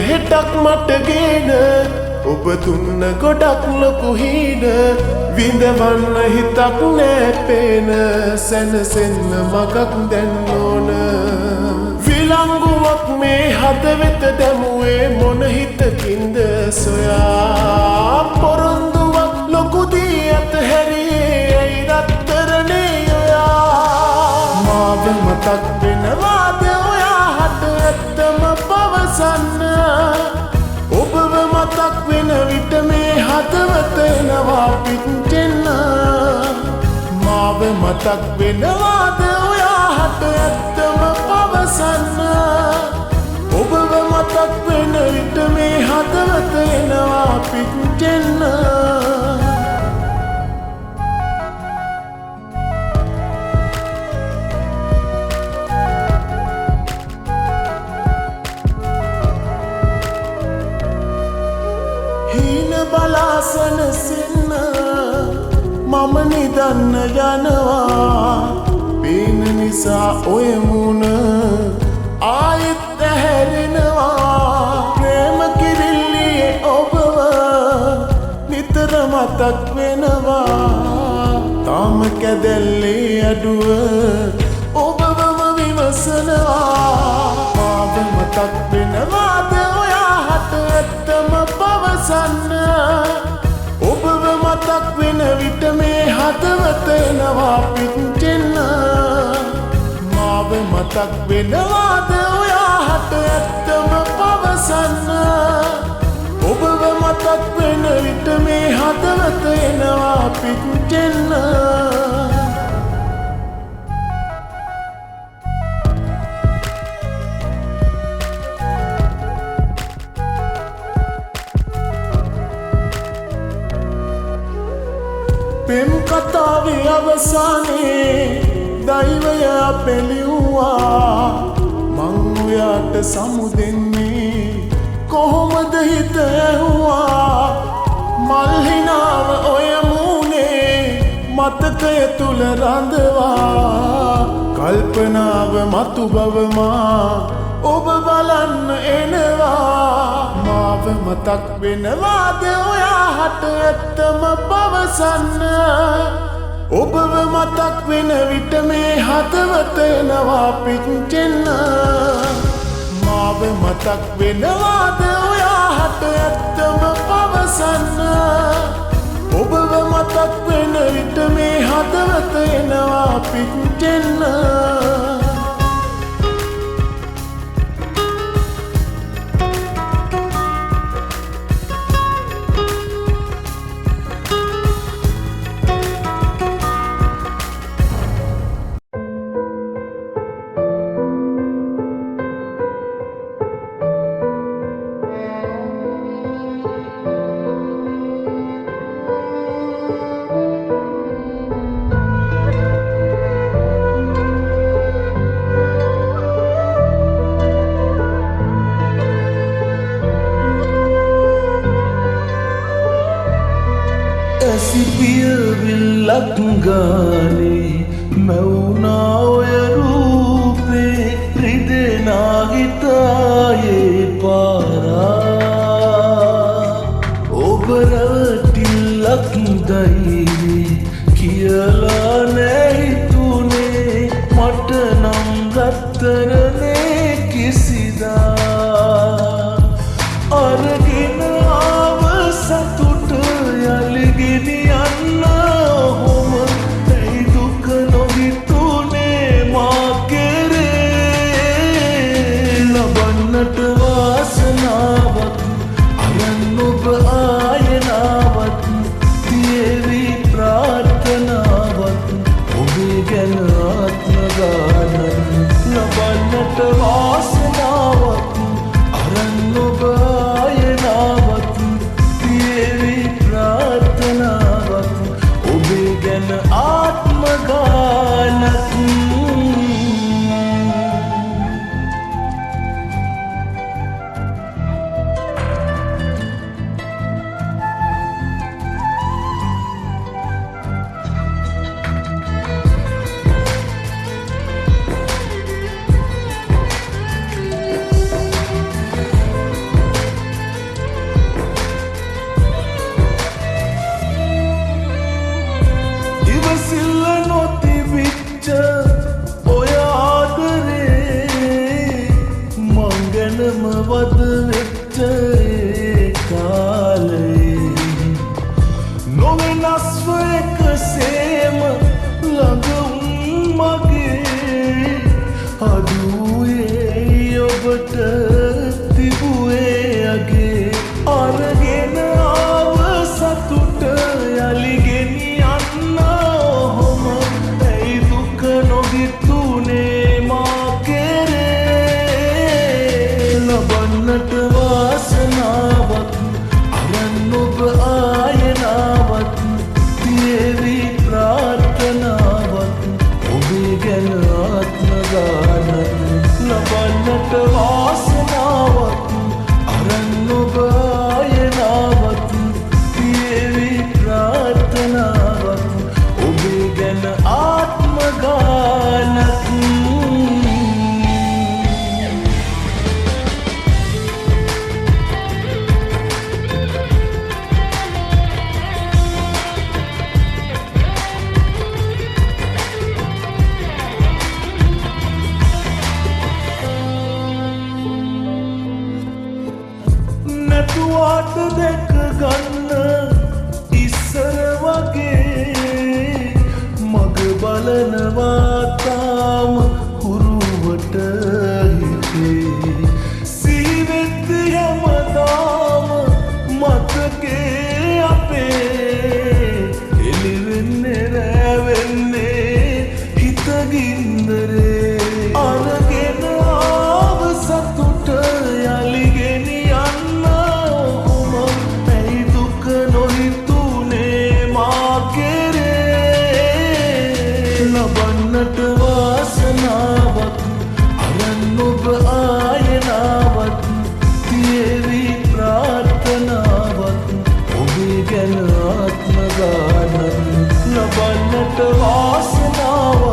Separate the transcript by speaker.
Speaker 1: හෙටක් මට ගේන ඔබ දුන්න ගොඩක් ලොකු හීන විඳවන්න හිතක් නෑ පේන සැනසෙන්න මගක් දැන් ඕන විලංගුවක් මේ හදවෙත දැමුවේ මොන හිතකින්ද සොයා පොරොන්දුවක් ලොකු දී අතහැරියේ ඇයි රත්තරනේ ඔයා මාව මතක් වෙනවාද ඔයා හට ඇත්තම පවසන්න ඔබව මතක් වෙන විට මේ හදවත එනවා පිටෙන්න මාව මතක් වෙනවාද ඔයා හට ඇත්තම පවසන්න ඔබව මතක් වෙන විට මේ හදවත එනවා පිටෙන්න බලාසන සින්න මම නිදන්න යනවා පේන නිසා ඔය මුණ ආයෙත් ඇහැරෙනවා ප්‍රේම කිරිල්ලියේ ඔබව නිතර මතක් වෙනවා තාම කැදැල්ලේ අඩුව ඔබවම විමසනවා මාව මතක් වෙනවාද ඔයා හට ඇත්තම පවසන්න ඔබව මතක් වෙන විට මේ හදවත එනවා පිටෙන්න මාව මතක් වෙනවාද ඔයා හට ඇත්තම පවසන්න ඔබව මතක් වෙන විට මේ හදවත එනවා පිටෙන්න පෙම් කතාවේ අවසානයේ දෛවය පෙළිව්වා මං ඔයාට සමුදෙන්නේ කොහොමද හිත ඇහුවා මල් හිනාව ඔය මූනේ මතකය තුල රඳවා කල්පනාව මතු බවමා ඔබ බලන්න එනවා මාව මතක් වෙනවාද ඔයා හට ඇත්තම පවසන්න ඔබව මතක් වෙන විට මේ හදවත එනවා පිටෙන්න මාව මතක් වෙනවාද ඔයා හට ඇත්තම පවසන්න ඔබව මතක් වෙන විට මේ හදවත එනවා පිටෙන්න
Speaker 2: සිපියවිල්ලක් ගානේ මැවුනා ඔය රූපේ රිදෙනා හිතායේ පාරා ඔබ රැවටිල්ලක් දයිනේ කියලා නැහිතුනේ මට නම් රත්තරනේ කිසිදා අරගෙන ආව සතුට යලිගෙන යන්න ඔහොම ඇයි දුක නොහිතුනේ මා කෙරේ ලබන්නට වාසනාවක් අරන් ඔබ ආයනාවක් තියේවි ප්‍රාර්ථනාවක් ඔබේ ගැන ආත්ම ගානක් ලබන්නට වාසනාවක් අරන් ඔබ ආයනාවක් නොවෙනස්ව එකසේම ළඟ මගේ අදුවේ ඔබට තිබුවේ අගේ අරගෙන ආව සතුට යලි ගෙනියන්න ඔහොම ඇයි දුක නොහිතුනේ මා කෙරේ ලබන්නට වාසනාවක් අරන් ඔබ ආයනාවක් තියේවි ප්‍රාර්ථනාවක් ඔබේ ගැන ආත්මගානක් ලබන්නට වාසනාවක් අරන් ඔබ ආයනාවක් තියේවි ප්‍රාර්ථනාවක් ඔබේ ගැන ආත්මගානක් නැතුවාට දැක ගන්න ඉස්සර වගේ මග බලනවා තාම හුරුවට හිතේ සිහිවෙද්ද හැමදාම මතකේ අපේ එළිවෙන්නේ රැවෙන්නේ හිතගින්දරේ අරගෙන ආව සතුට යලි ගෙනියන්න ඔහොම ඇයි දුක නොහිතුනේ මා කෙරේ ලබන්නට වාසනාවක් අරන් ඔබ ආයනාවක් තියේවි ප්‍රාර්ථනාවක් ඔබේ ගැන ආත්මගානක් ලබන්නට වාසනාවක්